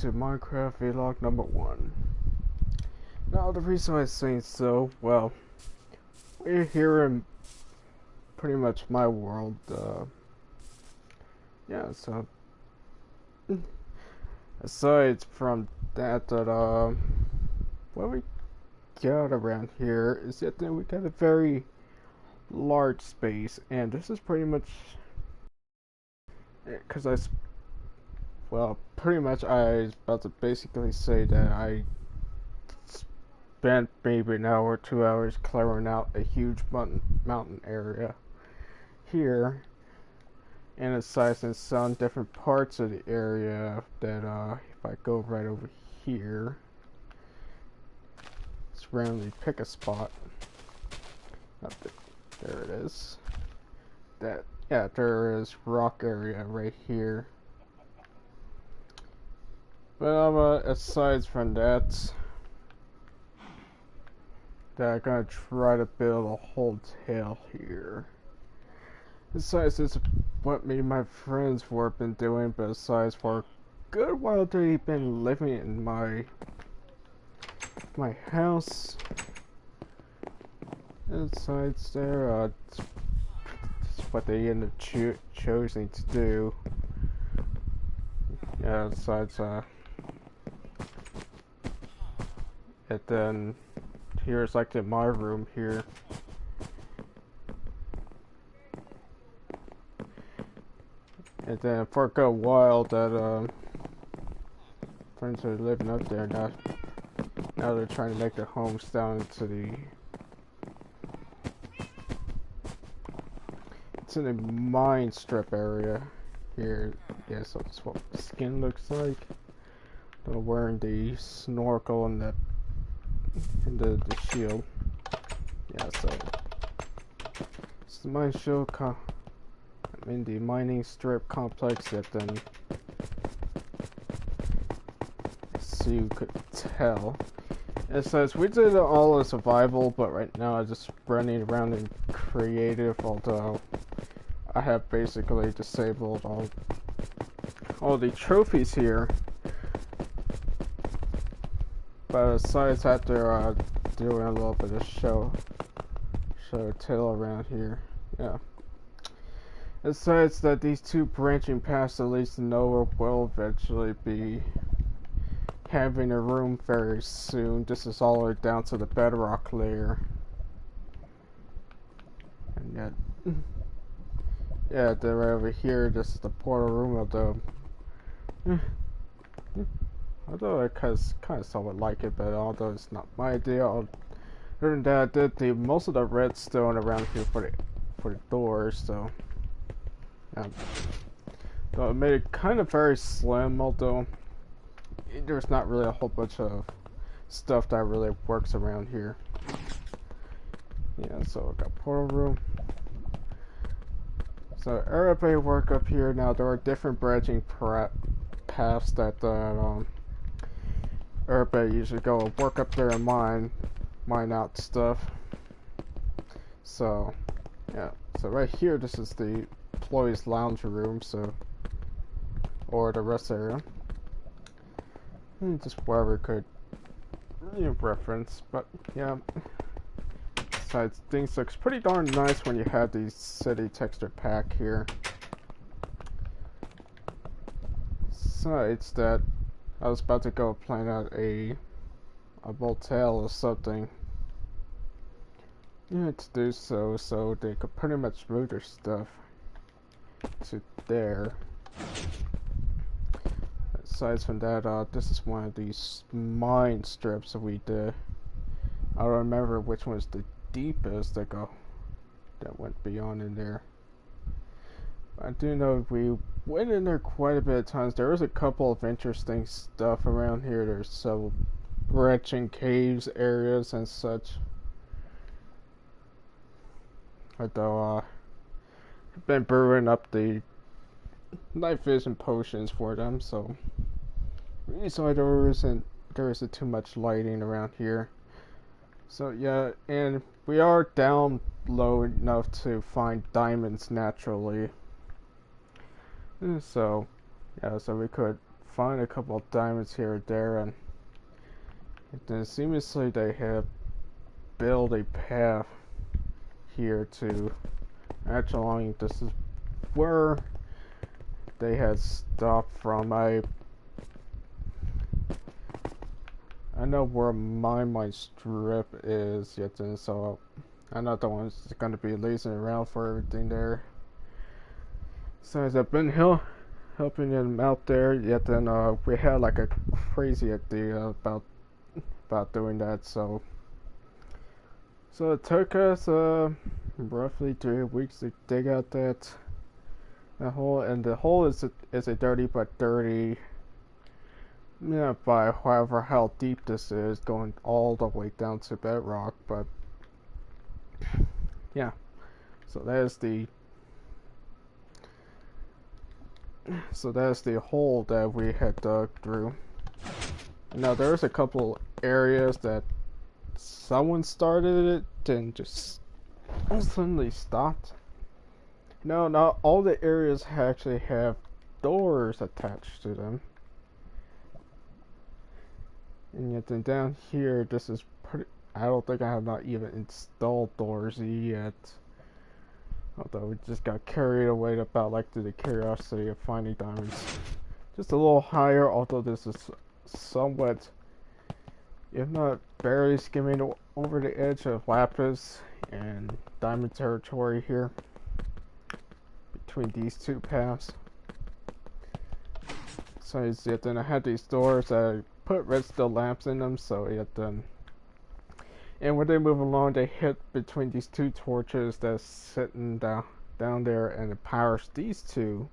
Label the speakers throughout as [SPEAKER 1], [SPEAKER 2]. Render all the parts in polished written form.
[SPEAKER 1] To Minecraft vlog number 1. Now the reason I say so, well, we're here in pretty much my world, yeah, so aside from that, what we got around here is that we got a very large space, and this is pretty much, because well, pretty much I was about to basically say that I spent maybe an hour, 2 hours clearing out a huge mountain area here, and aside in some different parts of the area that if I go right over here, let's randomly pick a spot. There it is. Yeah, there is rock area right here. But aside from that, I'm gonna try to build a hotel here. Besides, it's what me and my friends have been doing, but besides, for a good while they've been living in my house. And besides there, it's what they end up choosing to do. Yeah, besides, and then here's like my room here. And then for a good while that friends are living up there now they're trying to make their homes down into the mine strip area here. Yeah, so that's what the skin looks like. They're wearing the snorkel and the shield. Yeah, so it's the mine shield in the mining strip complex that then, so you could tell. It says we did all the survival, but right now I'm just running around in creative, although I have basically disabled all the trophies here. But besides that, they're doing a little bit of show tell around here. Yeah. Besides that, these two branching paths that leads to nowhere will eventually be having a room very soon. This is all the way down to the bedrock layer. And yet, yeah, then right over here, this is the portal room, although I kind of somewhat like it, but although it's not my idea. Other than that, I did most of the redstone around here for the doors, so. So it made it kind of very slim, although there's not really a whole bunch of stuff that really works around here. Yeah, so I got portal room. So everybody work up here. Now there are different branching paths that everybody usually go work up there and mine out stuff. So yeah, so right here, this is the employees lounge room, so, or the rest area, just wherever could reference. But yeah, besides, things looks pretty darn nice when you have the city texture pack here. Besides that, I was about to go plan out a Holtel or something, to do so they could pretty much move their stuff to there. Aside from that, this is one of these mine strips that we did. I don't remember which one was the deepest that went beyond in there. I do know we went in there quite a bit of times. There was a couple of interesting stuff around here. There's several branching caves areas and such. Although I've been brewing up the night vision potions for them, so there isn't too much lighting around here. So yeah, and we are down low enough to find diamonds naturally. So yeah, so we could find a couple of diamonds here or there, and then seemingly they have built a path here to actually, this is where they had stopped from. I know where my mine strip is yet, and so I'm not the one who's going to be lazing around for everything there. So as I've been helping them out there, yet then we had like a crazy idea about doing that. So it took us roughly 3 weeks to dig out that hole, and the hole is a 30 by 30. Yeah, by however how deep this is, going all the way down to bedrock. But yeah, so that's the hole that we had dug through. Now there's a couple areas that someone started it and just suddenly stopped. No, not all the areas actually have doors attached to them. And yet then down here, this is pretty, I don't think I have not even installed doors yet. Although we just got carried away about like to the curiosity of finding diamonds. Just a little higher, although this is somewhat, if not barely skimming over the edge of lapis and diamond territory here. Between these two paths. So you see, then I had these doors, I put redstone lamps in them, so it then, and when they move along, they hit between these two torches that's sitting down there, and it powers these two.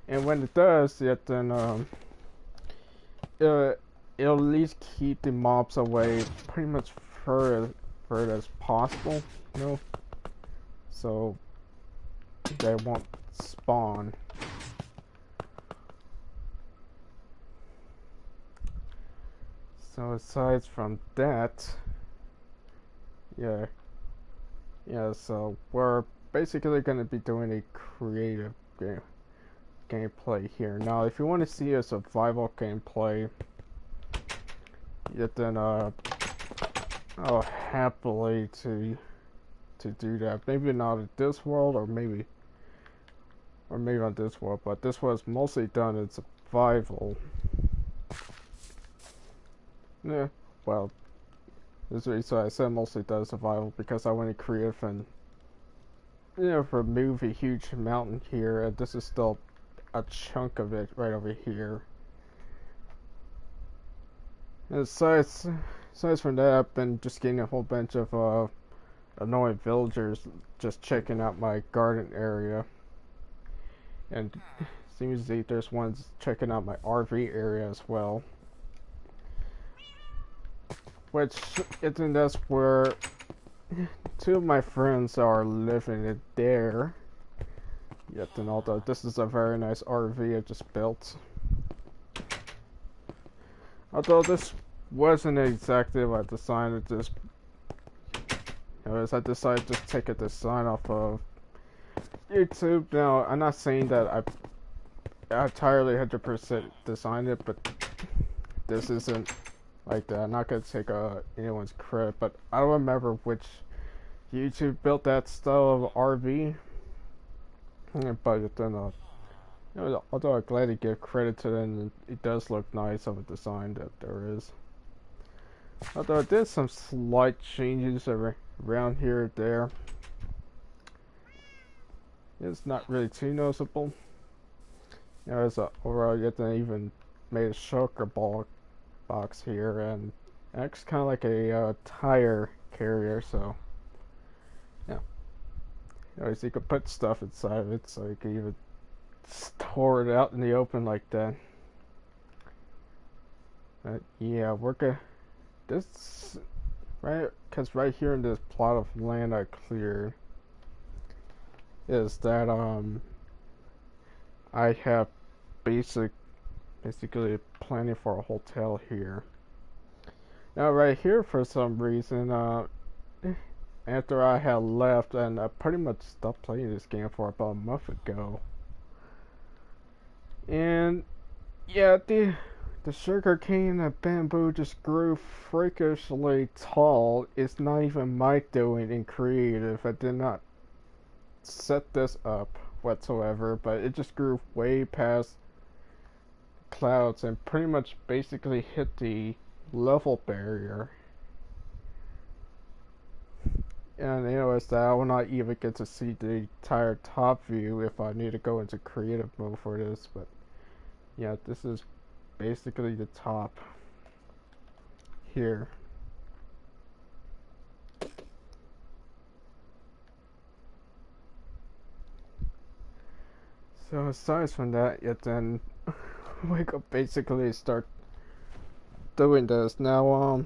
[SPEAKER 1] And when it does, it then it'll at least keep the mobs away pretty much further as possible, you know, so they won't spawn. So aside from that, yeah, so we're basically going to be doing a creative gameplay here. Now, if you want to see a survival gameplay, yet then I'll happily to do that. Maybe not at this world, or maybe on this world, but this was mostly done in survival. Yeah, well, this is so I said mostly does survival because I want to create and, you know, remove a huge mountain here, and this is still a chunk of it right over here. And aside from that, I've been just getting a whole bunch of annoying villagers just checking out my garden area, and seems like there's ones checking out my RV area as well. Which, and that's where two of my friends are living in there. Yet, and although this is a very nice RV I just built. Although this wasn't exactly what I decided, just, I decided to take a design off of YouTube. Now, I'm not saying that I entirely 100% designed it, but this isn't like that. I'm not gonna take anyone's credit, but I don't remember which YouTube built that style of RV. But then, although I'm glad to give credit to them, it does look nice of a design that there is. Although I did some slight changes around here and there. It's not really too noticeable. As overall, yet I even made a shulker box here, and acts kind of like a tire carrier, so yeah. So you could put stuff inside of it, so you can even store it out in the open like that. But yeah, this right, because right here in this plot of land I cleared is that I have basically planning for a hotel here. Now right here, for some reason, after I had left, and I pretty much stopped playing this game for about a month ago, and Yeah, the sugar cane and bamboo just grew freakishly tall. It's not even my doing in creative. I did not set this up whatsoever, but it just grew way past clouds and pretty much basically hit the level barrier. And anyways, that I will not even get to see the entire top view if I need to go into creative mode for this, but yeah, this is basically the top here. So aside from that, yet then we could basically start doing this. Now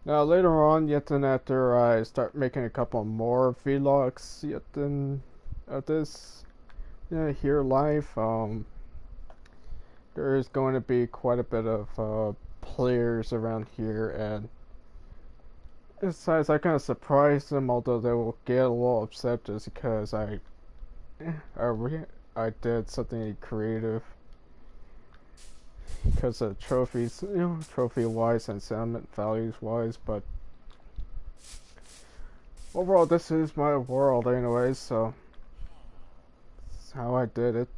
[SPEAKER 1] later on, yet then after I start making a couple more vlogs, yet then of this, here live, there is going to be quite a bit of players around here, and besides, I kind of surprised them, although they will get a little upset just because I did something creative because of trophies, trophy wise and sentiment values wise, but overall, this is my world, anyways, so that's how I did it.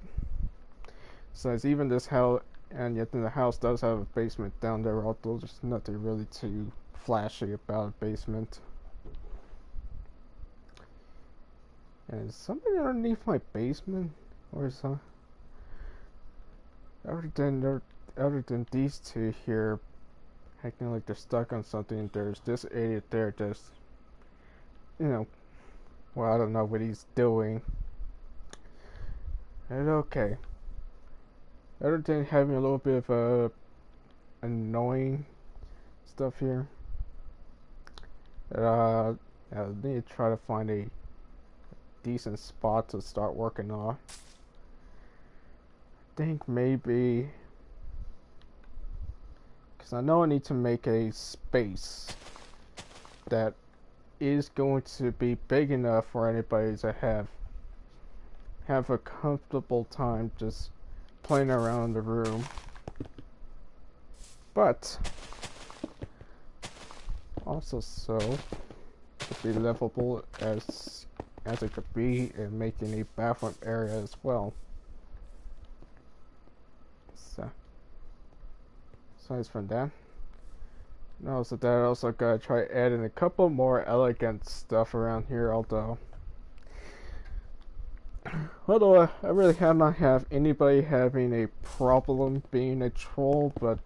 [SPEAKER 1] So it's even this house, and yet the house does have a basement down there, although there's nothing really too flashy about a basement. And is something underneath my basement, or is other than these two here acting like they're stuck on something? There's this idiot there just, well, I don't know what he's doing. And okay, other than having a little bit of annoying stuff here, I need to try to find a decent spot to start working on. I think maybe, because I know I need to make a space that is going to be big enough for anybody to have a comfortable time just playing around the room, but also so to be livable as it could be, and making a bathroom area as well. So aside from that, also that I also gotta try adding a couple more elegant stuff around here, although I really have not have anybody having a problem being a troll, but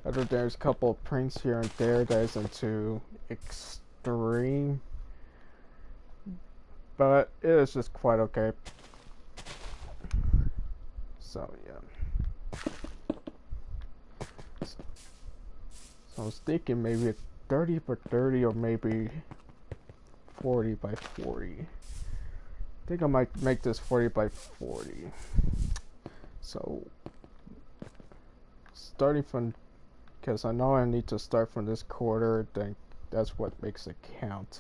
[SPEAKER 1] other there's a couple of pranks here and there that isn't too extreme, but it is just quite okay. So yeah, so I was thinking maybe a 30 by 30 or maybe 40 by 40. I think I might make this 40 by 40. So starting from, because I know I need to start from this quarter, then that's what makes it countdown.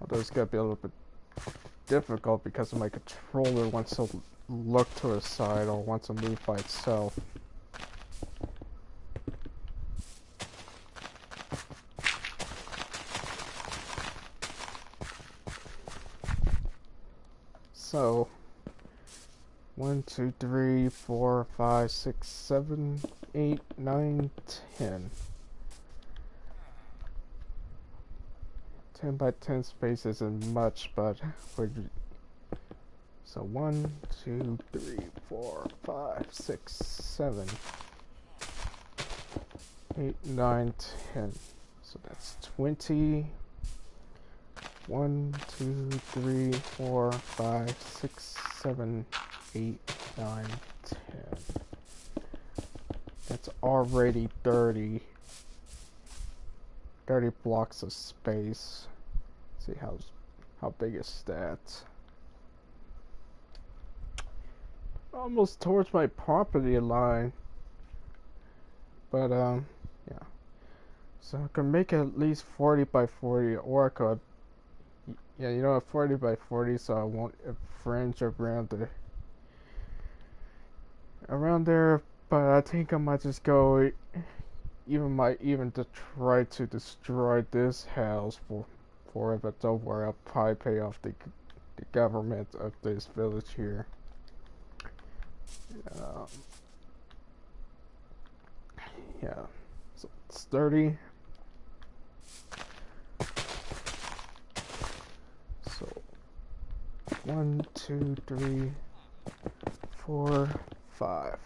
[SPEAKER 1] Although it's gonna be a little bit difficult because my controller wants to look to the side or wants to move by itself. So 1, 2, 3, 4, 5, 6, 7, 8, 9, 10. 10 by 10 space isn't much, but so 1, 2, 3, 4, 5, 6, 7, 8, 9, 10. So that's 20. 1, 2, 3, 4, 5, 6, 7, 8, 9, 10. That's already 30 blocks of space. Let's see how big is that? Almost towards my property line. But yeah. So I can make it at least 40 by 40, or I could Yeah, you know, a 40 by 40, so I want a fringe around there. But I think I might just go, even to try to destroy this house for it, but don't worry, I'll probably pay off the government of this village here. Um, yeah, so it's 30. So 1, 2, 3, 4, 5.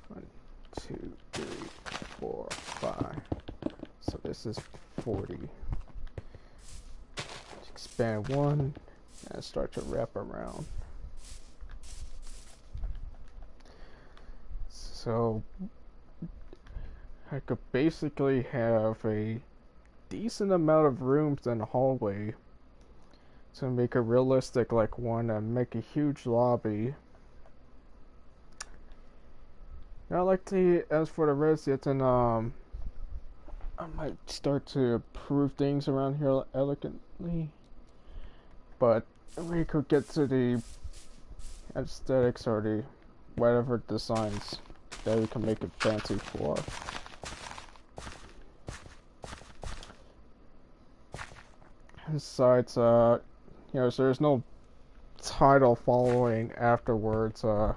[SPEAKER 1] 1, 2, 3, 4, 5. So this is 40. Expand 1 and start to wrap around. So I could basically have a decent amount of rooms in the hallway to make a realistic like one and make a huge lobby. Now, as for the residents, and I might start to improve things around here elegantly, but we could get to the aesthetics or the whatever designs that we can make it fancy for. Besides, so there's no title following afterwards on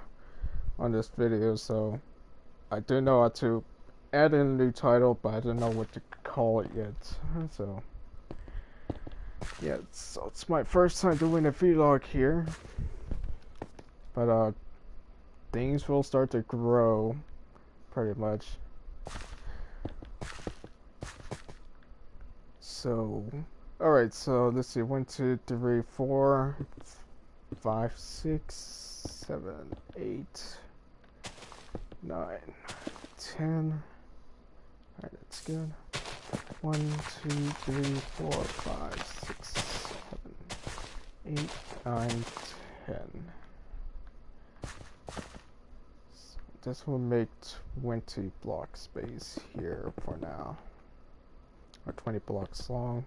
[SPEAKER 1] this video, so I do know how to add in a new title, but I don't know what to call it yet. So yeah, so it's my first time doing a vlog here, but things will start to grow pretty much. So alright, so let's see, 1, 2, 3, 4, 5, 6, 7, 8, 9, 10. Alright, that's good. 1, 2, 3, 4, 5, 6, 7, 8, 9, 10. So this will make 20 block space here for now. Or 20 blocks long.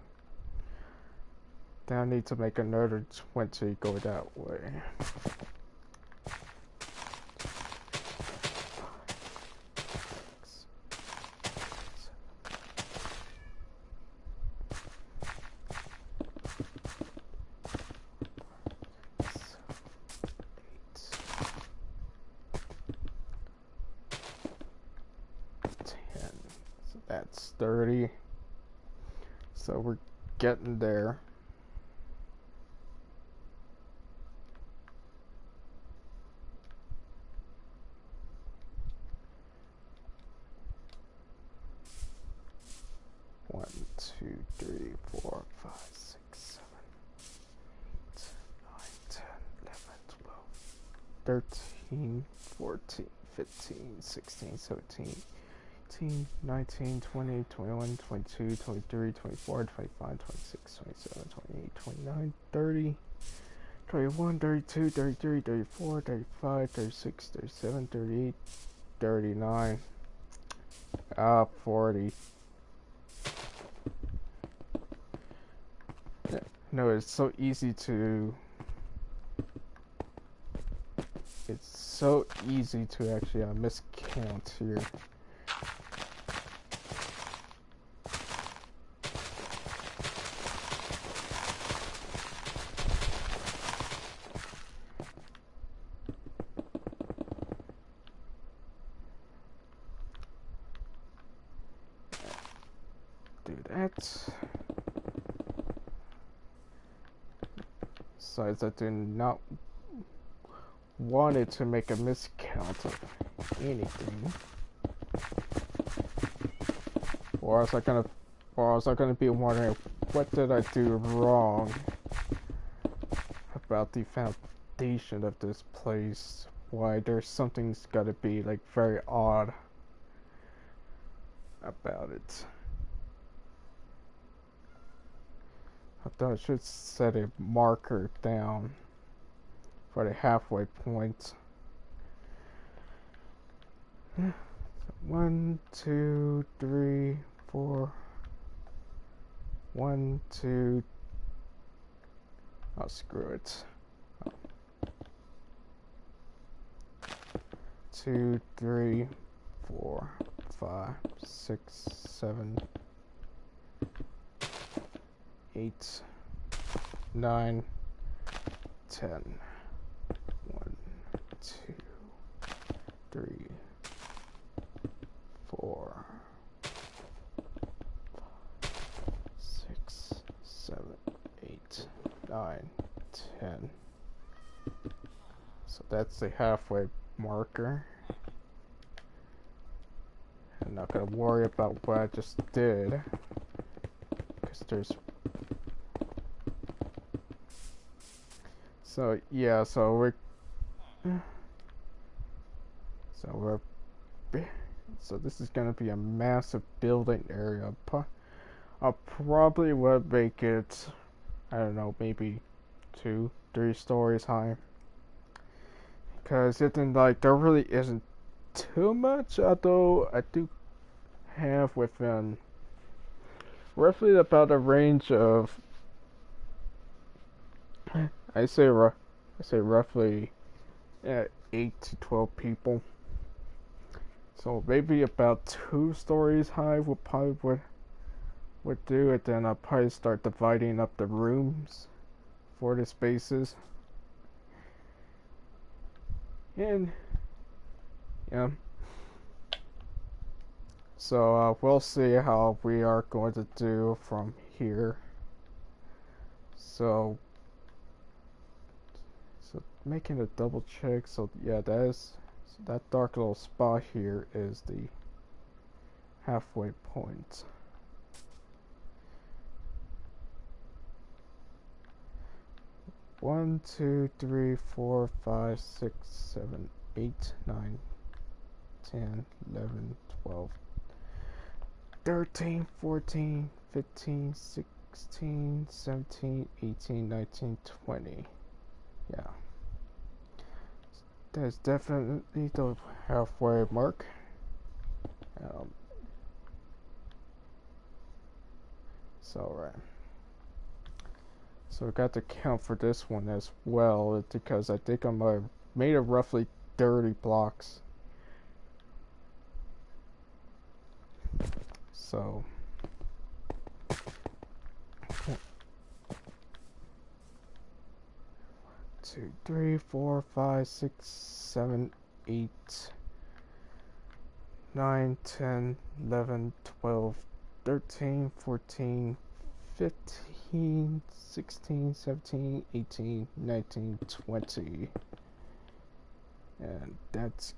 [SPEAKER 1] Then I need to make another 20 go that way. That's 30. So we're getting there. One, 2, 3, 4, 5, 6, 7, 8, 9, 10, 11, 12, 13, 14, 15, 16, 17, 18, 19, 20, 21, 22, 23, 24, 25, 26, 27, 28, 29, 30, 31, 32, 33, 34, 35, 36, 37, 38, 39, 40. No, it's so easy to actually miscount here. Do that. Besides, I do not want it to make a miscount of anything. Or else I'm gonna be wondering, what did I do wrong about the foundation of this place? Why there's something's gotta be like very odd about it. I thought I should set a marker down for the halfway point. 1, 2, 3, 4. 1, 2, Oh, screw it. 2, 3, 4, 5, 6, 7, 8, 9, 10. 1, 2, 3, 4, 6, 7, 8, 9, 10. So that's the halfway marker. I'm not gonna worry about what I just did, because there's... So yeah, so this is gonna be a massive building area. I probably would make it, I don't know, maybe 2, 3 stories high, because it then, like, there really isn't too much, although I do have within roughly about a range of, I say roughly 8 to 12 people. So maybe about 2 stories high would probably would do it. Then I'll probably start dividing up the rooms for the spaces. And yeah. So we'll see how we are going to do from here. So making a double check. So yeah, that dark little spot here is the halfway point. One, 2, 3, 4, 5, 6, 7, 8, 9, 10, 11, 12, 13, 14, 15, 16, 17, 18, 19, 20. Yeah. That's definitely the halfway mark. Right. So I got to count for this one as well, because I think I made it roughly 30 blocks. So 2, 3, 4, 5, 6, 7, 8, 9, 10, 11, 12, 13, 14, 15, 16, 17, 18, 19, 20. And that's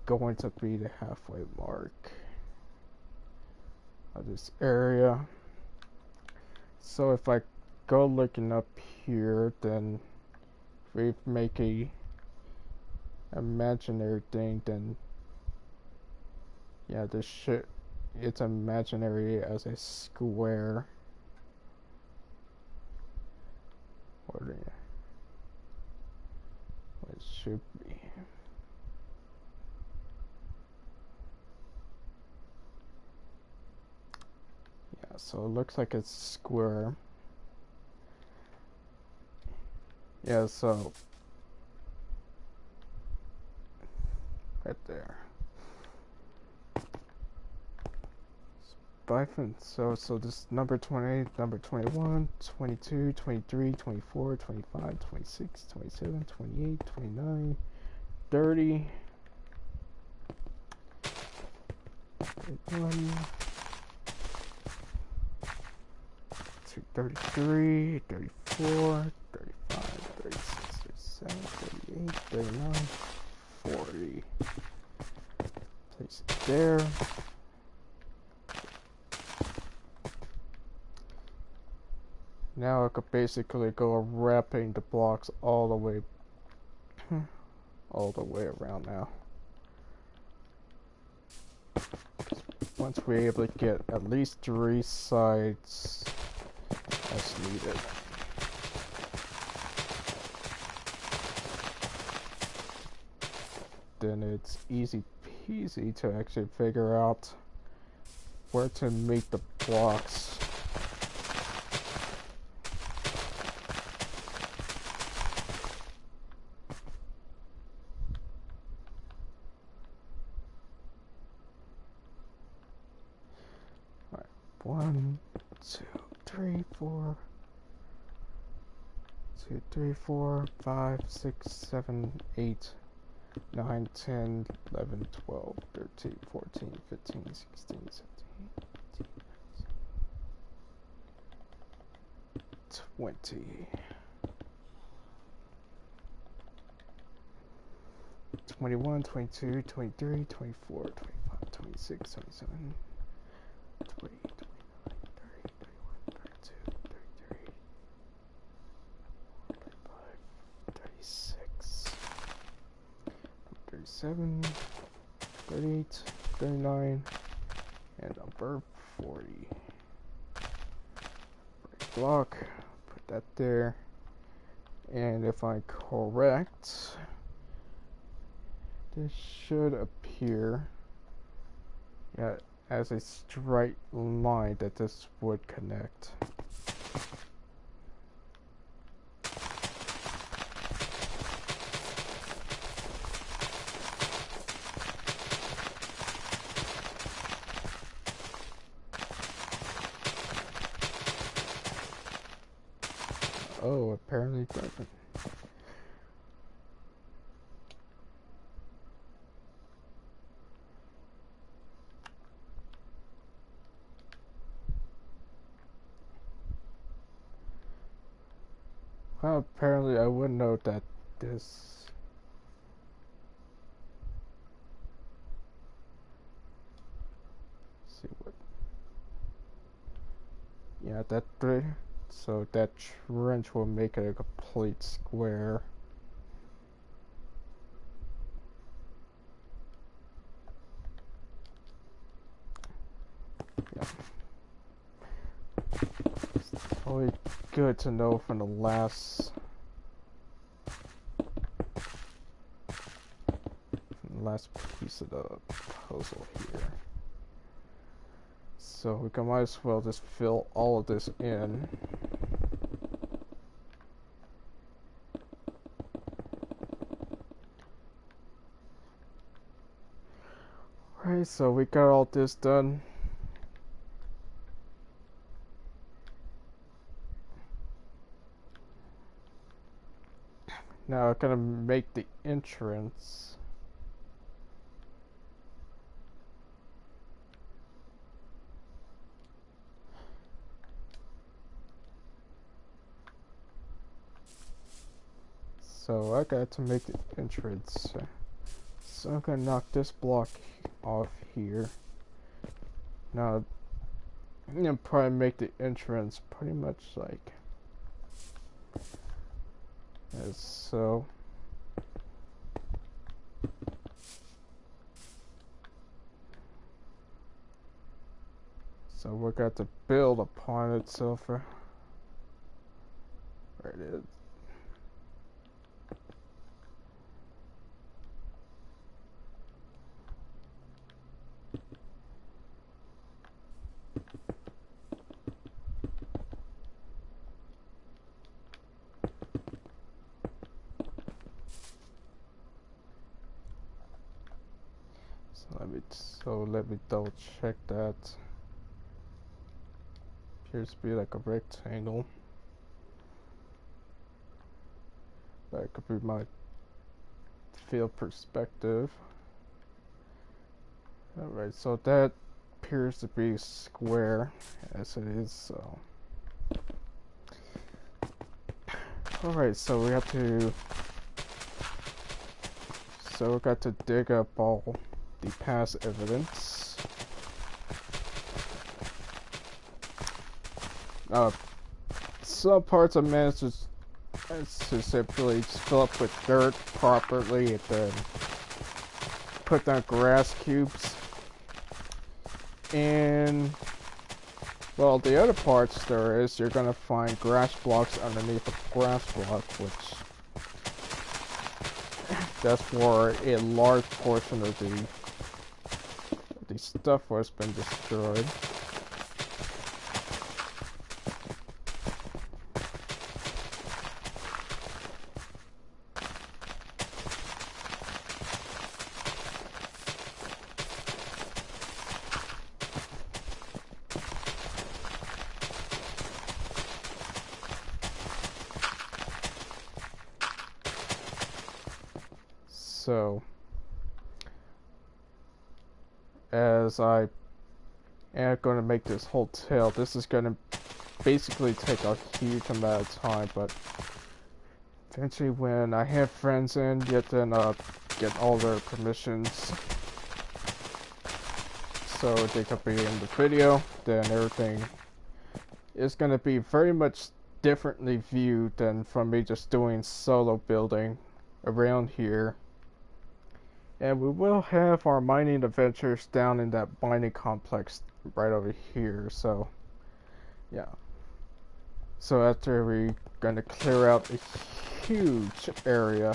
[SPEAKER 1] going to be the halfway mark of this area. So if I go looking up here, then we make a imaginary thing, then yeah, this shit, it's imaginary as a square. What it should be. Yeah, so it looks like it's square. Yeah, so right there. So this number 20, number 21, 22, 23, 24, 25, 26, 27, 28, 29, 30, 31, 33, 34, 35, 36, 37, 38, 39, 40. Place it there. Now I could basically go wrapping the blocks all the way around now. Once we're able to get at least 3 sides as needed. Then it's easy peasy to actually figure out where to make the blocks. 1, 2, 3, 4. 2, 3, 4, 5, 6, 7, 8, 9, 10, 11, 12, 13, 14, 15, 16, 17, 20. 21, 22, 23, 24, 25, 26, 27, 28, 29, 30, 31, 32, 33, 35, 36, 37, 38, 39, and number 40. Break block, put that there, and if I'm correct, this should appear, yeah, as a straight line that this would connect. Oh, apparently it doesn't. Well, apparently I would note that this... Let's see what... Yeah, that... So that trench will make it a complete square. Yeah. It's totally good to know from the last piece of the puzzle here. So we can might as well just fill all of this in. Alright, so we got all this done. Now I'm gonna make the entrance. So I got to make the entrance. So I'm gonna knock this block off here. Now I'm gonna probably make the entrance pretty much like as so. So we're going to build upon it, so for where it is. So let me double check that. Appears to be like a rectangle. That could be my field perspective. Alright, so that appears to be square as it is, so. Alright, so we have to. So we got to dig up all the past evidence. Some parts I managed to simply fill up with dirt properly and then put down grass cubes. And well, the other parts there is you're gonna find grass blocks underneath the grass block, which that's where a large portion of the stuff has been destroyed. So, as I am going to make this hotel, this is going to basically take a huge amount of time, but eventually when I have friends in, yet then get all their permissions so they could be in the video, then everything is going to be very much differently viewed than from me just doing solo building around here. And we will have our mining adventures down in that mining complex right over here, so yeah. So after we're gonna clear out a huge area,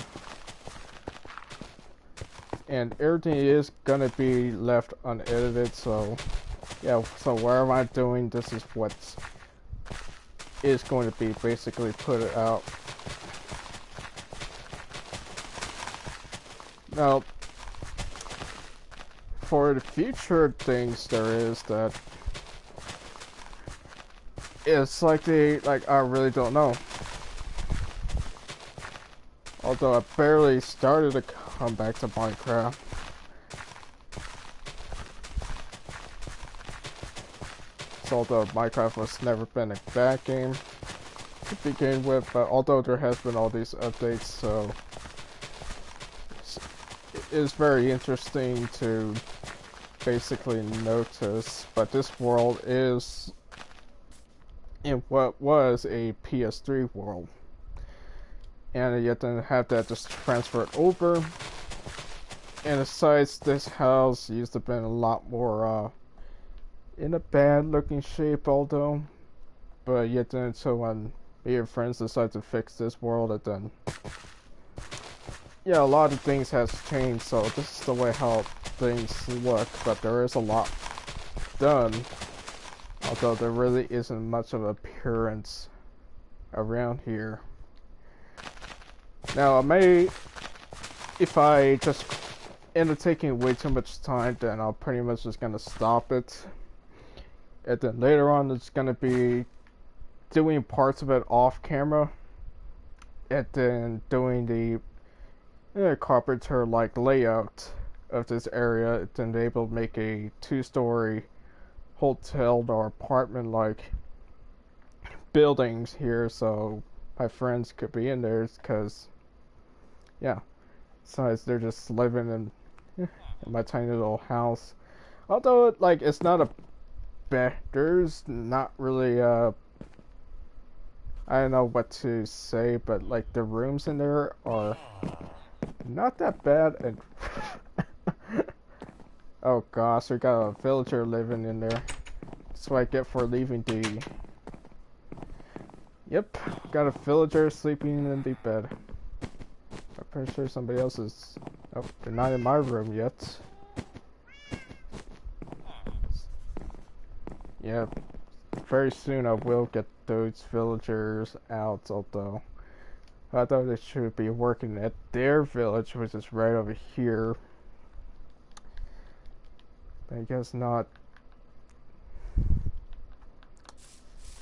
[SPEAKER 1] and everything is gonna be left unedited, so yeah, so whatever I'm doing, this is what is going to be basically put out. Now, for the future things there is that it's like I really don't know. Although I barely started to come back to Minecraft. So although Minecraft was never been a bad game to begin with, but although there has been all these updates, so it is very interesting to basically notice. But this world is in what was a PS3 world, and yet then have that just transferred over. And besides, this house used to have been a lot more in a bad looking shape, although, but yet then until when me and friends decided to fix this world, and then yeah, a lot of things has changed, so this is the way how things look, but there is a lot done, although there really isn't much of appearance around here. Now, I may, if I just end up taking way too much time, then I'll pretty much just gonna stop it. And then later on, it's gonna be doing parts of it off camera, and then doing the carpenter-like layout of this area, then be able to make a two-story hotel or apartment-like buildings here, so my friends could be in there, because yeah, besides they're just living in my tiny little house. Although it's not a bad, there's not really I don't know what to say, but like the rooms in there are not that bad. And oh gosh, we got a villager living in there. That's what I get for leaving the. Yep, got a villager sleeping in the bed. I'm pretty sure somebody else is. Oh, they're not in my room yet. Yeah, very soon I will get those villagers out, although I thought they should be working at their village, which is right over here. I guess not.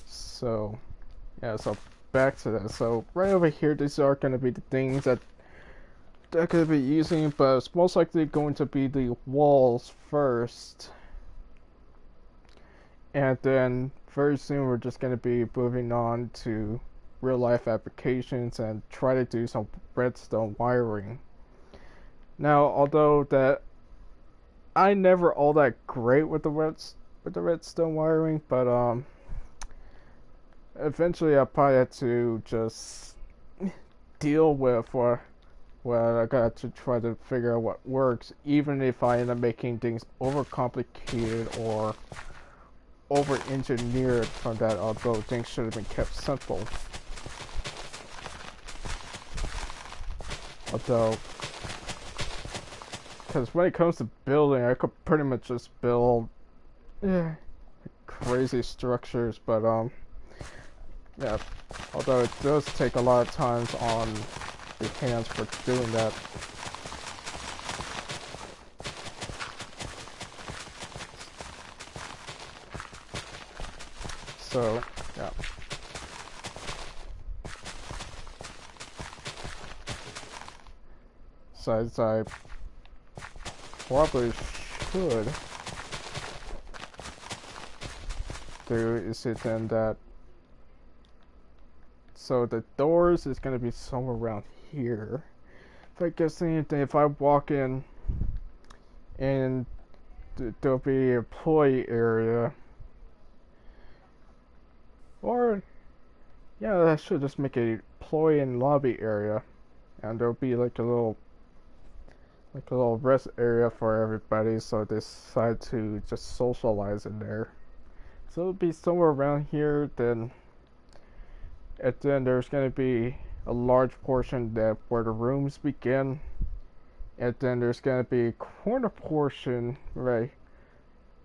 [SPEAKER 1] So, yeah, so back to that. So, right over here, these are going to be the things that they're going to be using, but it's most likely going to be the walls first. And then very soon we're just going to be moving on to real life applications and try to do some redstone wiring. Now, although that I never all that great with the redstone wiring, but eventually I probably had to just deal with what I got to try to figure out what works, even if I end up making things overcomplicated or over-engineered from that, although things should have been kept simple. Although, because when it comes to building, I could pretty much just build crazy structures, but yeah, although it does take a lot of times on your hands for doing that. So, yeah. Besides, I probably should do is it then that. So the doors is gonna be somewhere around here. If I guess anything, if I walk in and there'll be an employee area, or yeah, I should just make a employee and lobby area, and there'll be like a little rest area for everybody, so they decide to just socialize in there. So it'll be somewhere around here. Then and then there's going to be a large portion that where the rooms begin, and then there's going to be a corner portion right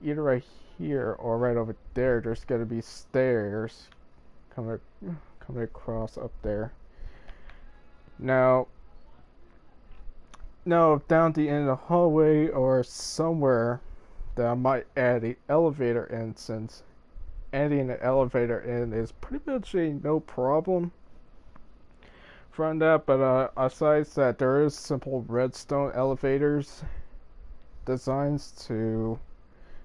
[SPEAKER 1] either right here or right over there. There's going to be stairs coming across up there. Now down the end of the hallway or somewhere that I might add an elevator in, since adding an elevator in is pretty much a no problem from that. But besides that, there is simple redstone elevators designs to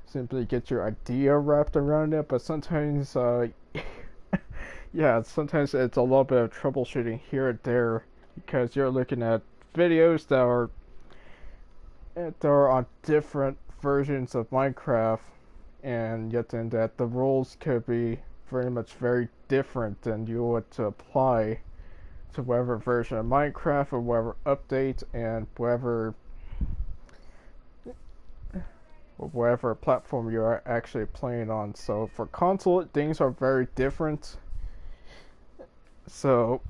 [SPEAKER 1] simply get your idea wrapped around it. But sometimes yeah, sometimes it's a little bit of troubleshooting here and there, because you're looking at videos that are on different versions of Minecraft, and yet then that the rules could be very different than you would to apply to whatever version of Minecraft or whatever update and whatever platform you are actually playing on. So for console, things are very different. So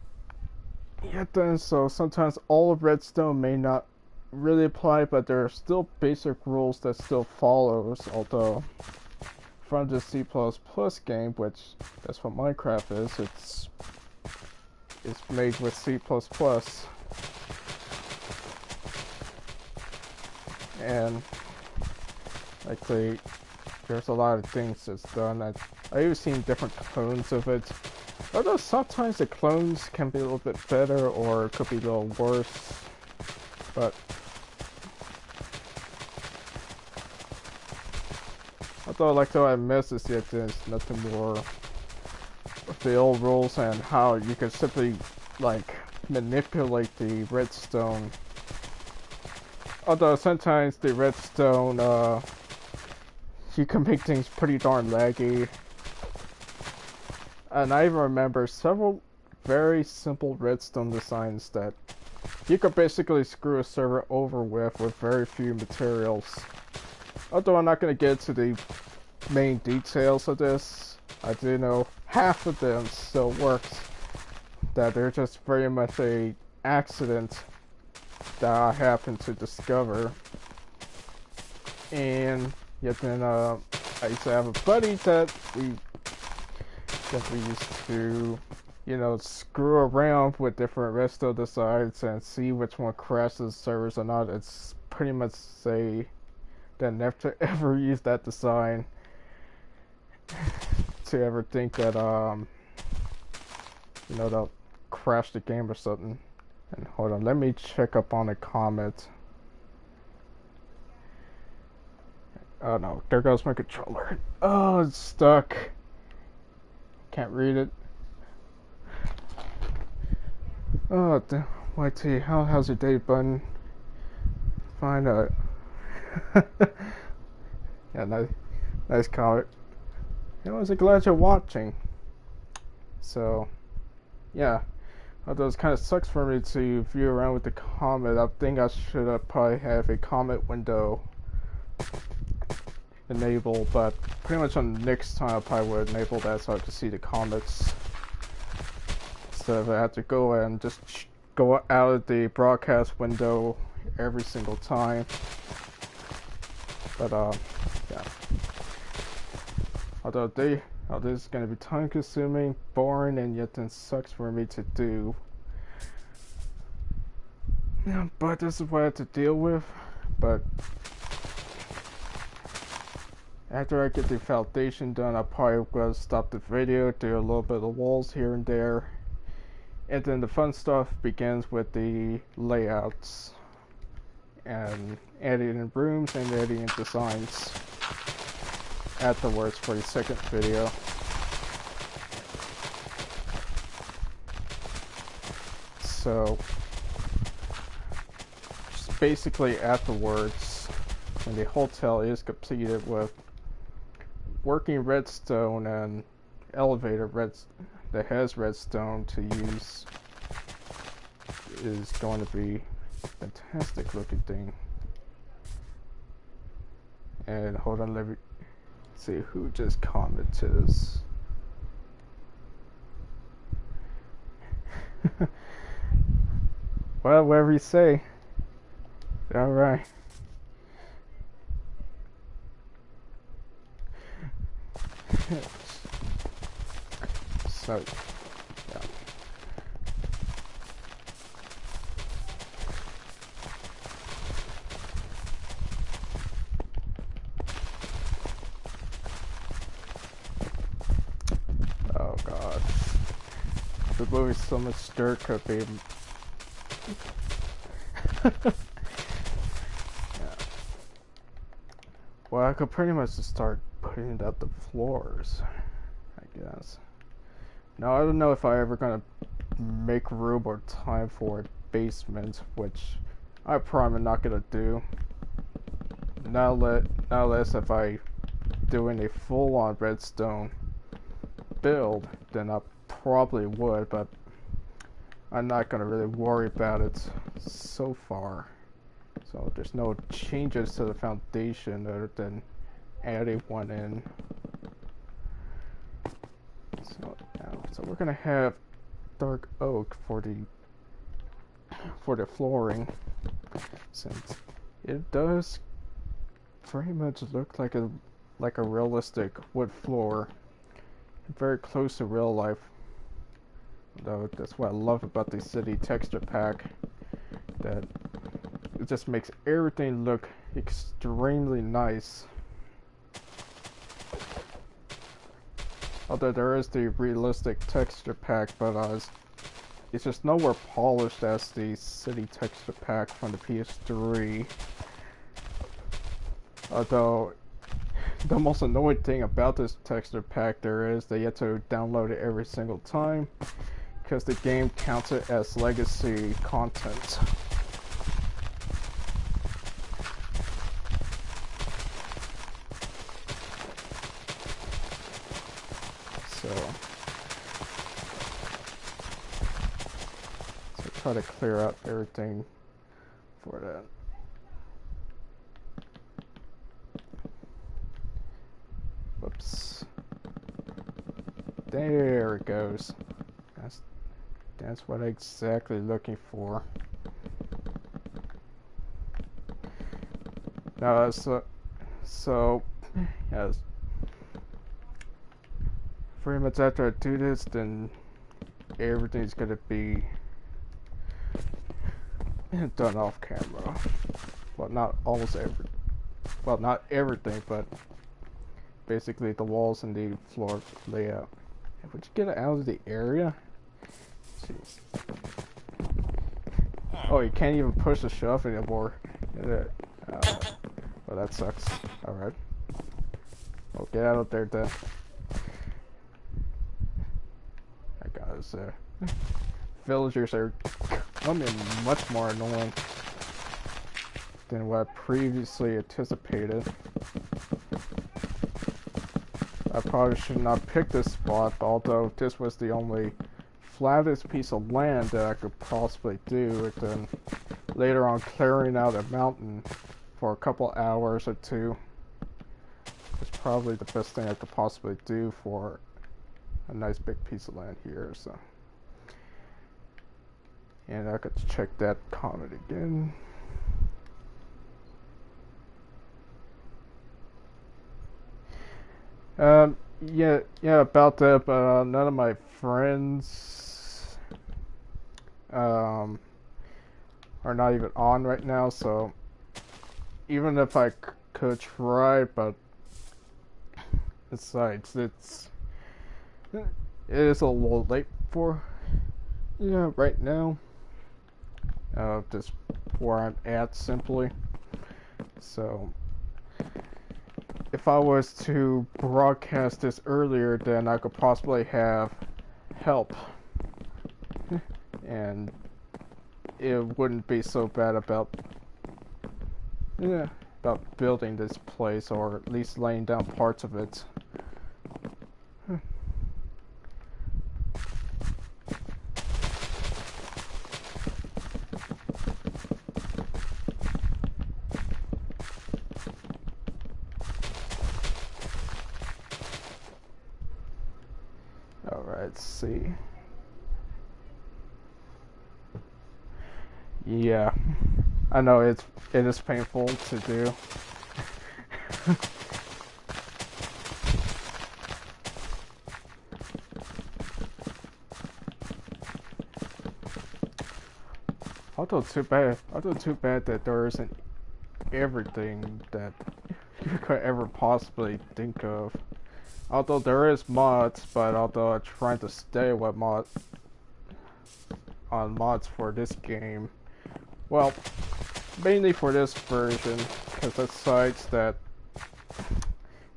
[SPEAKER 1] yeah, then so sometimes all of Redstone may not really apply, but there are still basic rules that still follows. Although from the C++ game, which that's what Minecraft is, it's made with C++, and likely there's a lot of things that's done. I've even seen different clones of it. Although sometimes the clones can be a little bit better or could be a little worse, but although I miss is yet there's nothing more of the old rules and how you can simply like manipulate the redstone. Although sometimes the redstone you can make things pretty darn laggy. And I remember several very simple redstone designs that you could basically screw a server over with very few materials. Although I'm not going to get into the main details of this, I do know half of them still works. That they're just very much a accident that I happened to discover. And yet then I used to have a buddy that we used to, screw around with different redstone designs and see which one crashes servers or not. It's pretty much say that never ever use that design to ever think that they'll crash the game or something. And hold on, let me check up on a comment. Oh no, there goes my controller. Oh, it's stuck. Can't read it. Oh, YT, how's your day, button? Find out. Yeah, nice comment. I was glad you're watching. So, yeah. Although it kind of sucks for me to view around with the comment. I think I should probably have a comment window enabled, but pretty much on next time I probably would enable that so I could see the comments instead of I have to go and just go out of the broadcast window every single time. But yeah. Although this is going to be time consuming, boring, and yet then sucks for me to do. Yeah, but this is what I have to deal with. But after I get the foundation done, I'll probably going to stop the video, do a little bit of the walls here and there. And then the fun stuff begins with the layouts. and adding in rooms and adding in designs afterwards for the second video. So just basically afterwards, when the hotel is completed with working redstone and elevator that has redstone to use, is going to be a fantastic looking thing. And hold on, let me see who just commented this. Well, whatever you say. Alright. So, yeah. Oh god. The movie's so much stir could be. Yeah. Well, I could pretty much just start putting out the floors, I guess. Now, I don't know if I ever gonna make room or time for a basement, which I'm probably not gonna do. Not unless if I doing a full-on redstone build, then I probably would, but I'm not gonna really worry about it so far. So there's no changes to the foundation other than adding one in. So yeah, so we're gonna have dark oak for the flooring, since it does very much look like a realistic wood floor, very close to real life. Though that's what I love about the city texture pack, that it just makes everything look extremely nice. Although there is the realistic texture pack, but it's just nowhere polished as the city texture pack from the PS3. Although the most annoying thing about this texture pack there is that you have to download it every single time, because the game counts it as legacy content. So try to clear out everything for that. Whoops. There it goes. That's what I'm exactly looking for. Now, so yes. Pretty much after I do this, then everything's gonna be done off camera. Well, not everything, but basically the walls and the floor layout. Would you get it out of the area? Jeez. Oh, you can't even push the shelf anymore. Well, that sucks. Alright. Well, get out of there then. Guys, villagers are becoming much more annoying than what I previously anticipated. I probably should not pick this spot, although this was the only flattest piece of land that I could possibly do, and then later on clearing out a mountain for a couple hours or two is probably the best thing I could possibly do for a nice big piece of land here. So, and I could check that comment again. Yeah, about that, but none of my friends are not even on right now, so even if I could try, but besides, it is a little late for right now. Just where I'm at simply. So if I was to broadcast this earlier, then I could possibly have help, and it wouldn't be so bad about building this place, or at least laying down parts of it. Alright, let's see. Yeah, I know it is painful to do. Although too bad that there isn't everything that you could ever possibly think of. Although there is mods, but although I'm trying to stay with mods for this game. Well, mainly for this version, because besides that,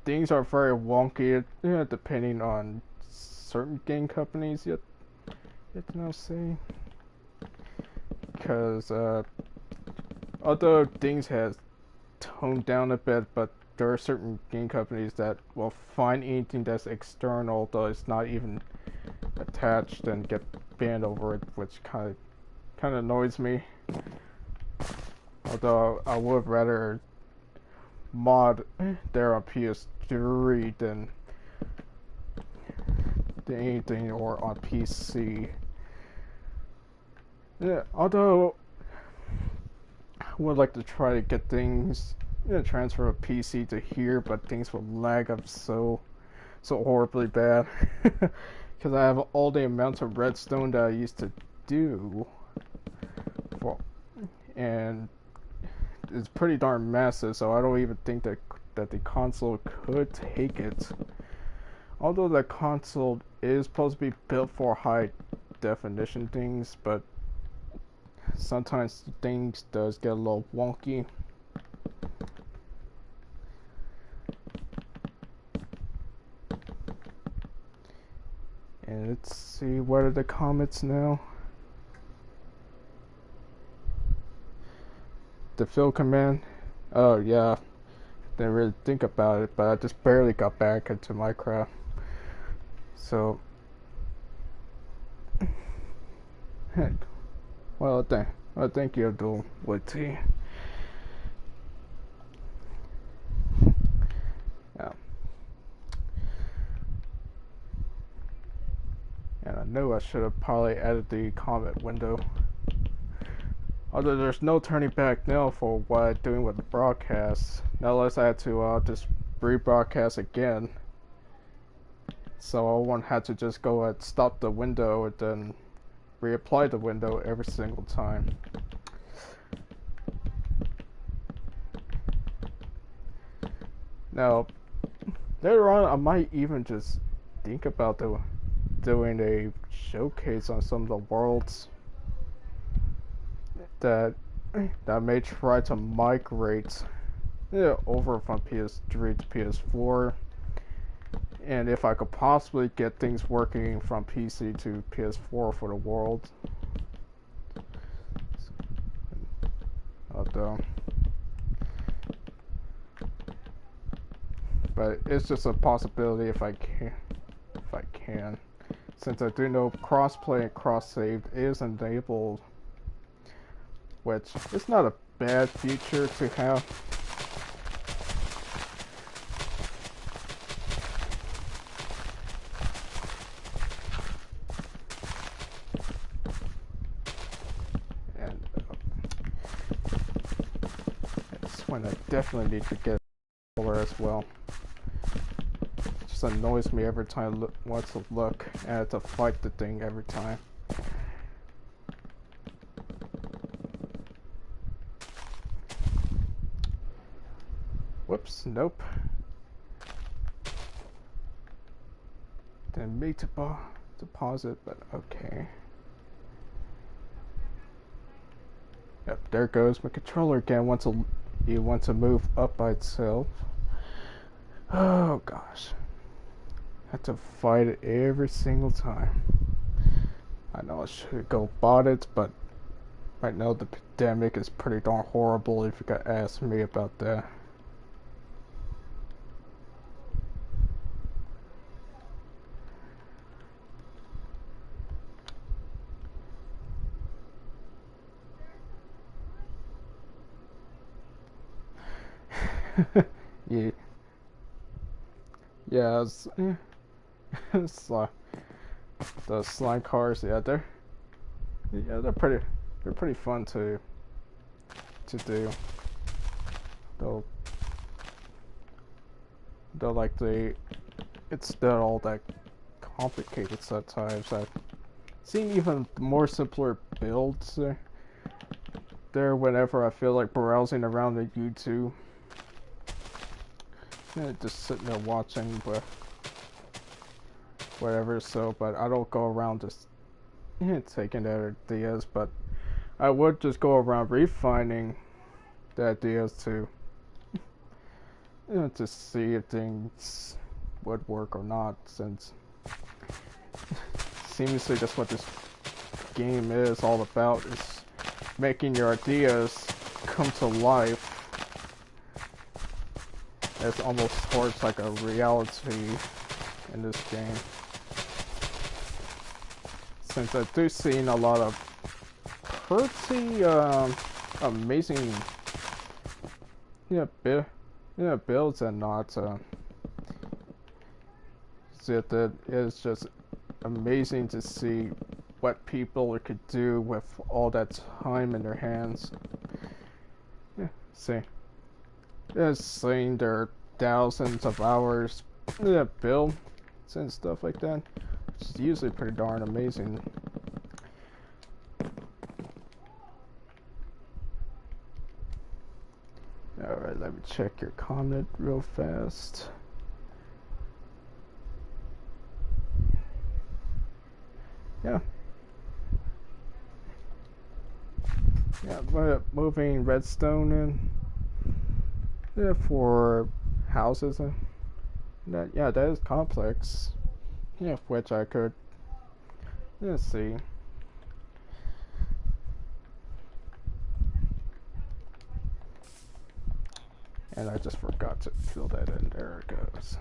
[SPEAKER 1] things are very wonky, depending on certain game companies. Yet now say, because although things has toned down a bit, but there are certain game companies that will find anything that's external, though it's not even attached, and get banned over it, which kind of annoys me. Although I would rather mod there on PS3 than anything or on PC. Yeah, although I would like to try to get things transfer a PC to here, but things will lag up so horribly bad. Because I have all the amounts of redstone that I used to do, and it's pretty darn massive, so I don't even think that the console could take it. Although the console is supposed to be built for high definition things, but sometimes things does get a little wonky. And let's see, what are the comments now? The fill command? Oh yeah, didn't really think about it, but I just barely got back into Minecraft. So, heck, well thank you, Abdul Witty. Yeah. And I knew I should have probably added the comment window. Although there's no turning back now for what I'm doing with the broadcast. Now unless I had to just rebroadcast again. So I won't have to just go and stop the window and then reapply the window every single time. Now, later on I might even just think about doing a showcase on some of the worlds that I may try to migrate over from PS3 to PS4, and if I could possibly get things working from PC to PS4 for the world. Although, but it's just a possibility if I can, since I do know crossplay and cross-save is enabled, which is not a bad feature to have. And this one I definitely need to get over as well. It just annoys me every time I want to look and I have to fight the thing every time. Whoops, nope. Didn't mean to pause it, but okay. Yep, there goes my controller again. You want to move up by itself. Oh gosh. Have to fight it every single time. I know I should go bought it, but right now the pandemic is pretty darn horrible if you could ask me about that. Yeah. Yeah, it's like the slime cars, they're pretty fun to do. Though though like it's not all that complicated sometimes. I've seen even more simpler builds there whenever I feel like browsing around the YouTube. Yeah, just sitting there watching whatever, so but I don't go around just taking their ideas, but I would just go around refining the ideas to see if things would work or not, since seemingly that's what this game is all about, is making your ideas come to life. It's almost towards like a reality in this game. Since I do see a lot of pretty amazing builds and not so that it's just amazing to see what people could do with all that time in their hands. Yeah, see. Just seeing their thousands of hours build and stuff like that. It's usually pretty darn amazing. Alright, let me check your comment real fast. Yeah. Yeah, but moving redstone in for houses and that, yeah, that is complex. Yeah, which I could see. And I just forgot to fill that in. There it goes.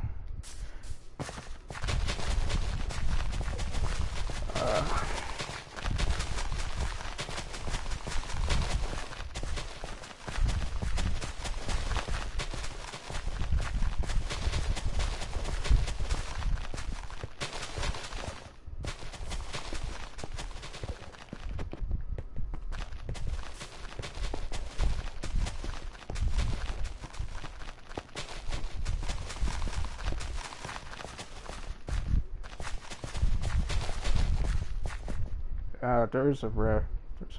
[SPEAKER 1] There's a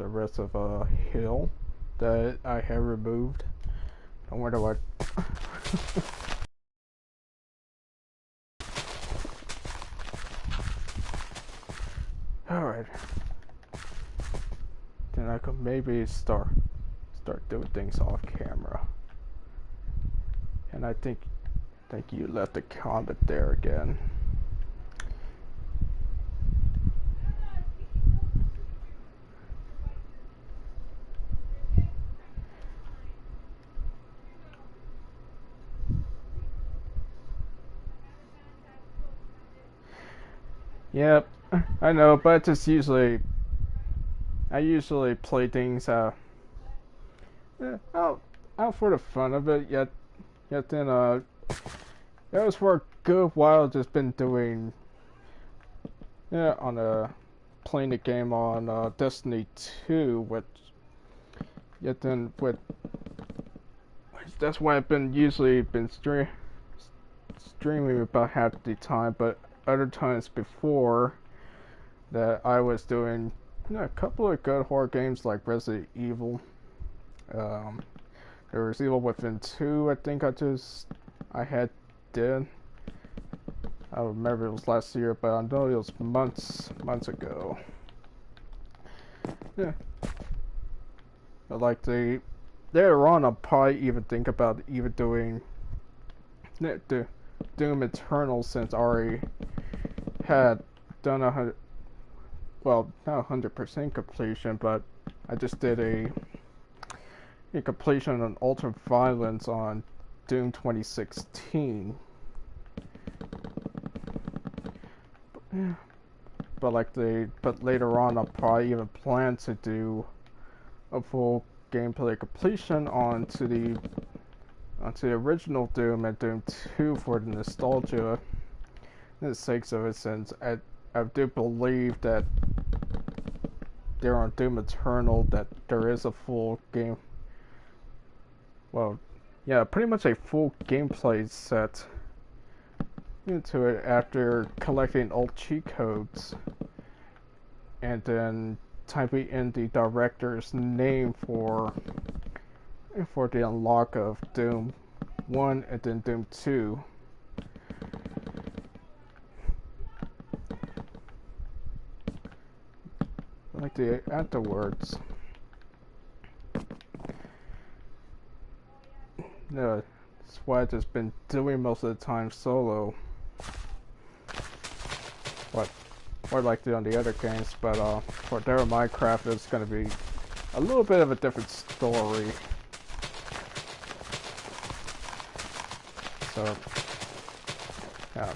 [SPEAKER 1] rest of a hill that I have removed. I wonder what. Alright. Then I could maybe start doing things off camera. And I think you left a comment there again. Yep, I know, but just I usually play things out for the fun of it. Yet then it was for a good while just been doing playing the game on Destiny 2, which yet then with that's why I've been streaming about half the time, but other times before that I was doing a couple of good horror games like Resident Evil. There was Evil Within 2, I think I had did. I don't remember it was last year, but I know it was months ago. Yeah. But like later on, I'll probably even think about even doing the Doom Eternal, since I already had done well, not 100% completion, but I just did a completion on Ultra Violence on Doom 2016. But later on, I'll probably even plan to do a full gameplay completion onto the original Doom and Doom 2 for the nostalgia and the sakes of it, since I do believe that there on Doom Eternal that there is a full game. Well, yeah, pretty much a full gameplay set into it after collecting old cheat codes and then typing in the director's name for the unlock of Doom 1 and then Doom 2. Like the afterwards. No, that's why I've just been doing most of the time solo. But or like on the other games, but for their Minecraft it's gonna be a little bit of a different story. So yeah.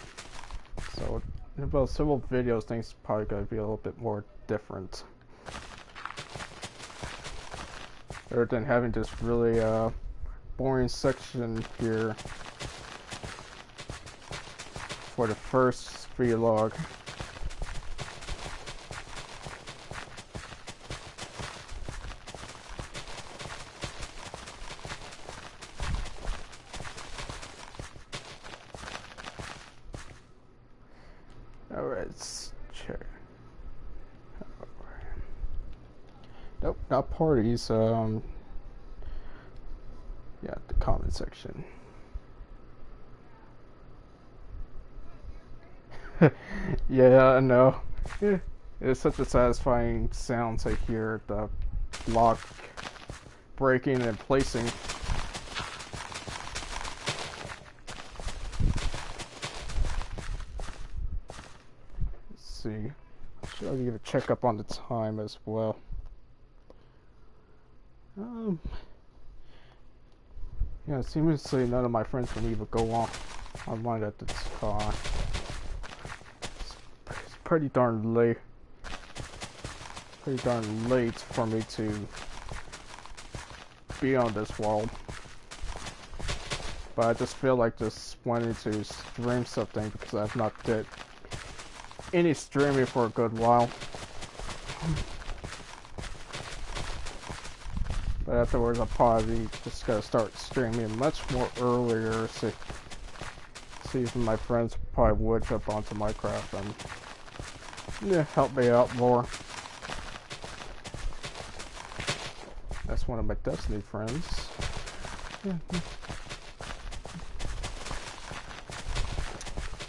[SPEAKER 1] So about several videos, things probably gonna be a little bit more different. Other than having this really boring section here for the first vlog. Alright, let's check. Nope, not parties. Yeah, the comment section. Yeah, I know. Yeah. It's such a satisfying sound to hear the block breaking and placing. Let's see. Should I give a check up on the time as well? Yeah, seemingly none of my friends can even go online at the time. It's pretty darn late. Pretty darn late for me to be on this world. But I just feel like just wanting to stream something because I've not did any streaming for a good while. But afterwards, I'll probably just gotta start streaming much more earlier. See if my friends probably would jump onto Minecraft and help me out more. That's one of my Destiny friends.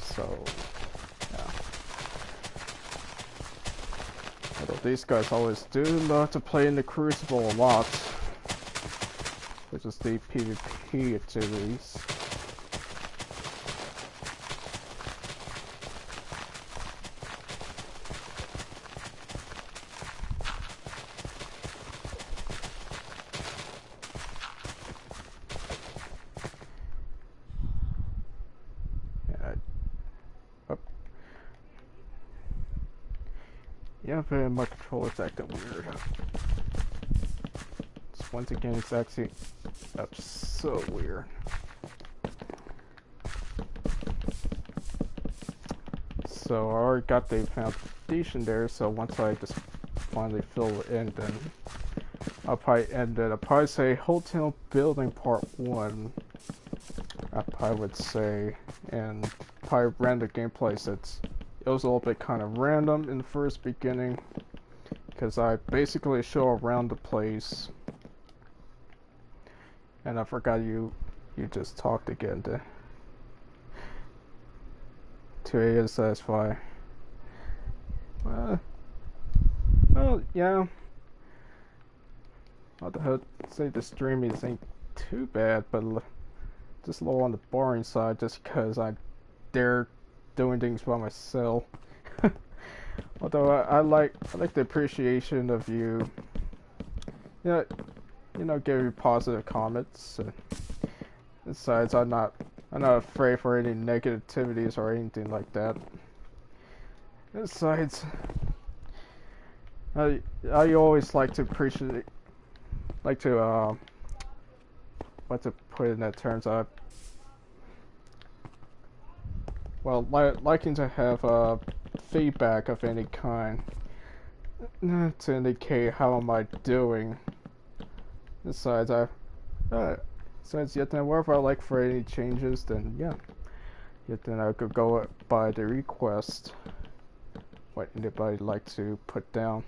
[SPEAKER 1] So, yeah. Although these guys always do love to play in the Crucible a lot, which is the PvP activities. Yeah, but my controller's acting weird. Once again, it's actually that's so weird. So I already got the foundation there, so once I just finally fill it in, then I'll probably end it. I'll probably say Holtel building part 1. I probably would say, and probably random gameplay since it was a little bit kind of random in the first beginning, because I basically show around the place, and I forgot you just talked again to satisfy. Well, yeah. I'd say the streaming ain't too bad, but just a little on the boring side, just because I'm there doing things by myself. Although I like the appreciation of you, giving positive comments. Besides, I'm not afraid for any negativities or anything like that. Besides, I always like to appreciate, like to what to put in that terms of, well, liking to have feedback of any kind to indicate how am I doing. Besides, yet then wherever I like for any changes, then yeah, yet then I could go by the request. What anybody like to put down.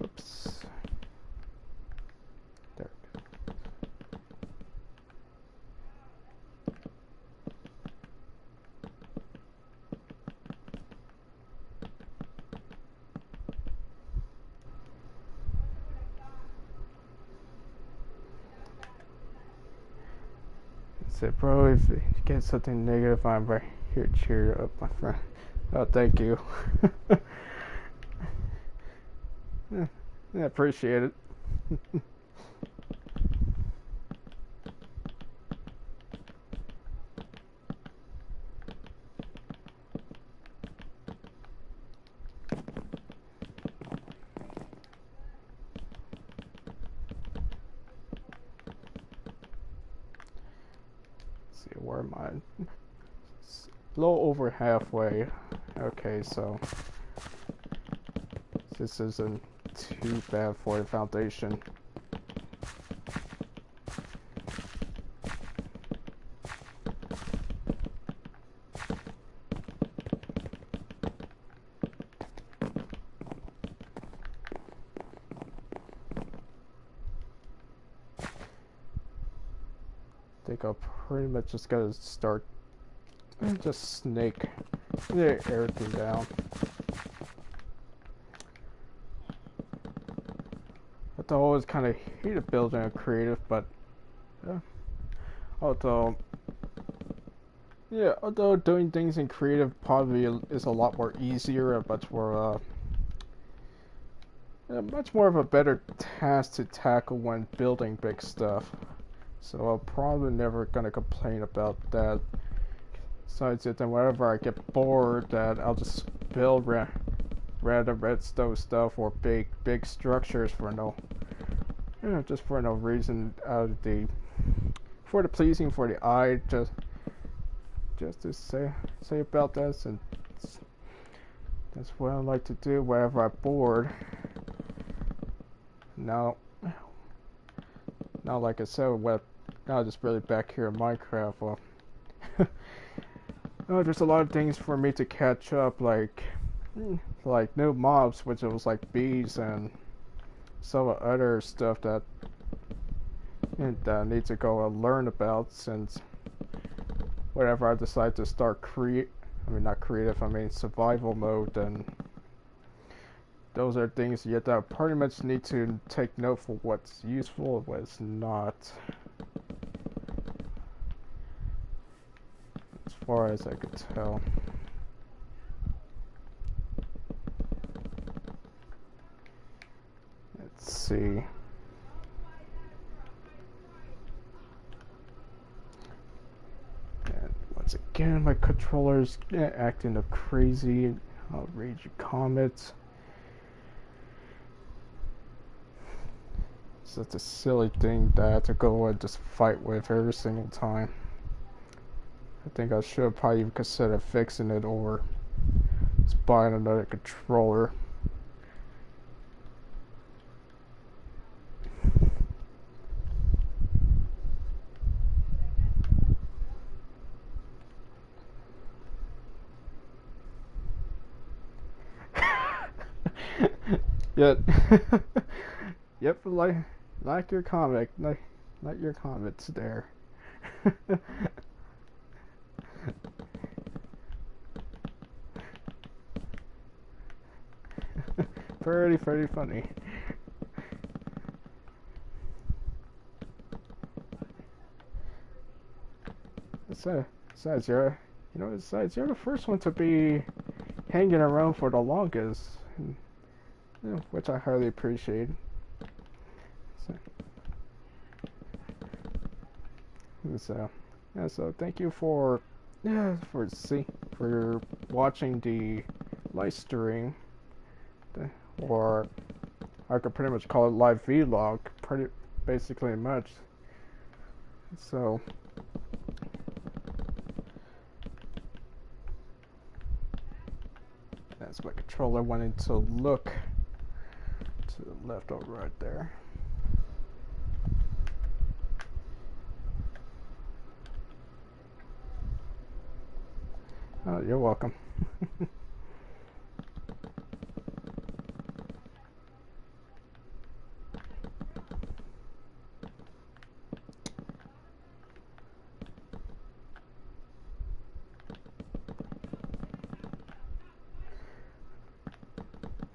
[SPEAKER 1] Oops. There. So, bro, if you get something negative, I'm right here to cheer you up, my friend. Oh, thank you. Yeah, I appreciate it. See, where am I? A little over halfway. Okay, so this isn't too bad for the foundation. I think I'll pretty much just gotta start just snake everything down. I always kind of hated building a creative, but although doing things in creative probably is a lot more easier and much more of a better task to tackle when building big stuff. So I'm probably never gonna complain about that. Besides it, then whenever I get bored, that I'll just build random redstone stuff or big structures for just for no reason for the pleasing for the eye, just to say about that, and that's what I like to do whenever I'm bored. Now like I said, now just really back here in Minecraft, well, there's a lot of things for me to catch up, like new mobs, which it was like bees and some other stuff that I need to go and learn about, since whenever I decide to start survival mode, then those are things that I pretty much need to take note for what's useful and what's not. As far as I could tell. Let's see. And once again, my controller's acting up crazy. I'll read your comments. Such a silly thing that I have to go and just fight with every single time. I think I should probably consider fixing it or just buying another controller. Yep, like your comic, not your comments there. Pretty funny. Besides, you're the first one to be hanging around for the longest, and, which I highly appreciate. So thank you for watching the live stream, or I could pretty much call it live vlog, basically much. So that's my controller wanting to look to the left or right there. Oh, you're welcome.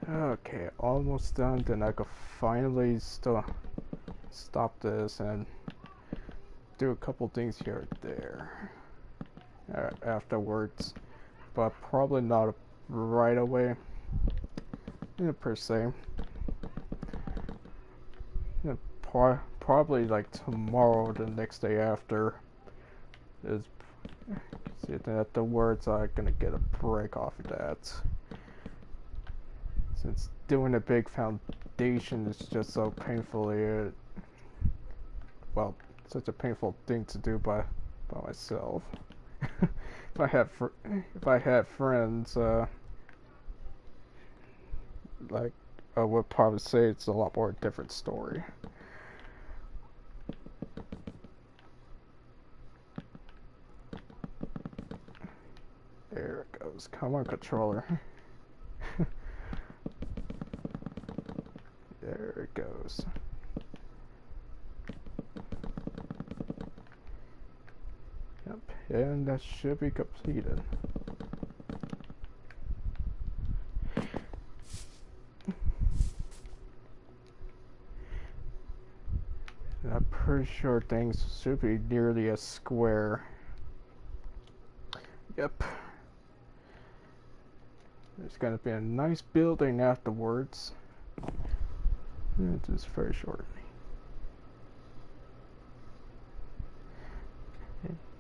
[SPEAKER 1] Okay, almost done. Then I could finally stop this and do a couple things here and there afterwards, but probably not right away, per se. Probably like tomorrow, the next day after, is see that the words are gonna get a break off of that. Since doing a big foundation is just so painfully, well, such a painful thing to do by myself. If I had friends, like, I would probably say it's a lot more different story. There it goes. Come on, controller. There it goes. Yep, and that should be completed. I'm pretty sure things should be nearly a square. Yep. There's gonna be a nice building afterwards. Just very shortly.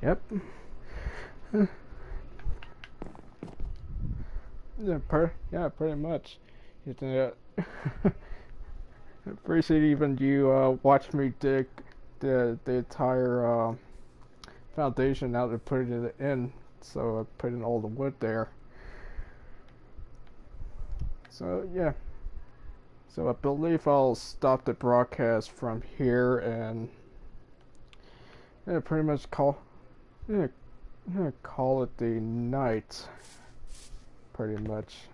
[SPEAKER 1] Yep. Yeah, pretty much. Appreciate even you watch me dig the entire foundation out and put it in. So I put in all the wood there. So yeah. So I believe I'll stop the broadcast from here and pretty much call it the night. Pretty much.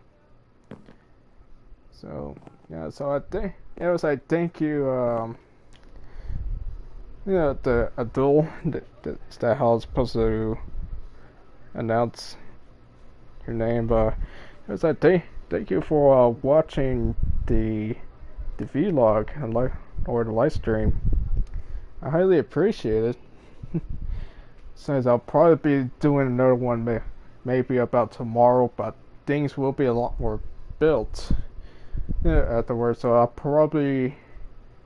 [SPEAKER 1] So yeah, so I thank you the Adul that how I was supposed to announce your name, but thank you for watching the vlog and or the live stream. I highly appreciate it. Since I'll probably be doing another one maybe about tomorrow, but things will be a lot more built afterwards, so I'll probably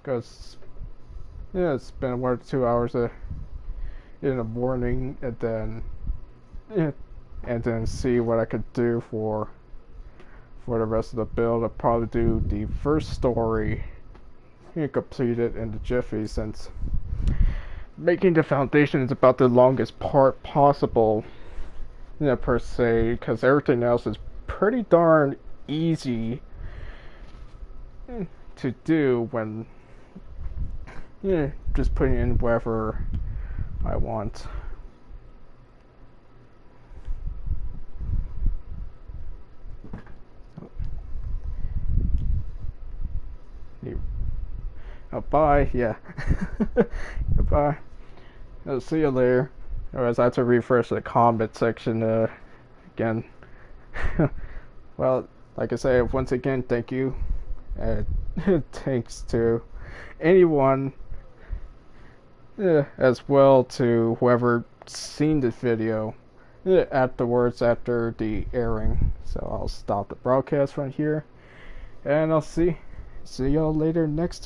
[SPEAKER 1] go spend 1 or 2 hours in the morning and then see what I could do for the rest of the build. I'll probably do the first story completed in the jiffy, since making the foundation is about the longest part possible, per se, because everything else is pretty darn easy to do when just putting in wherever I want. Bye. Yeah. Goodbye. I'll see you later. Otherwise, I have to refresh the comment section again. Well, like I say, once again, thank you. Thanks to anyone, as well to whoever seen the video afterwards after the airing. So I'll stop the broadcast from here, and I'll see y'all later next time.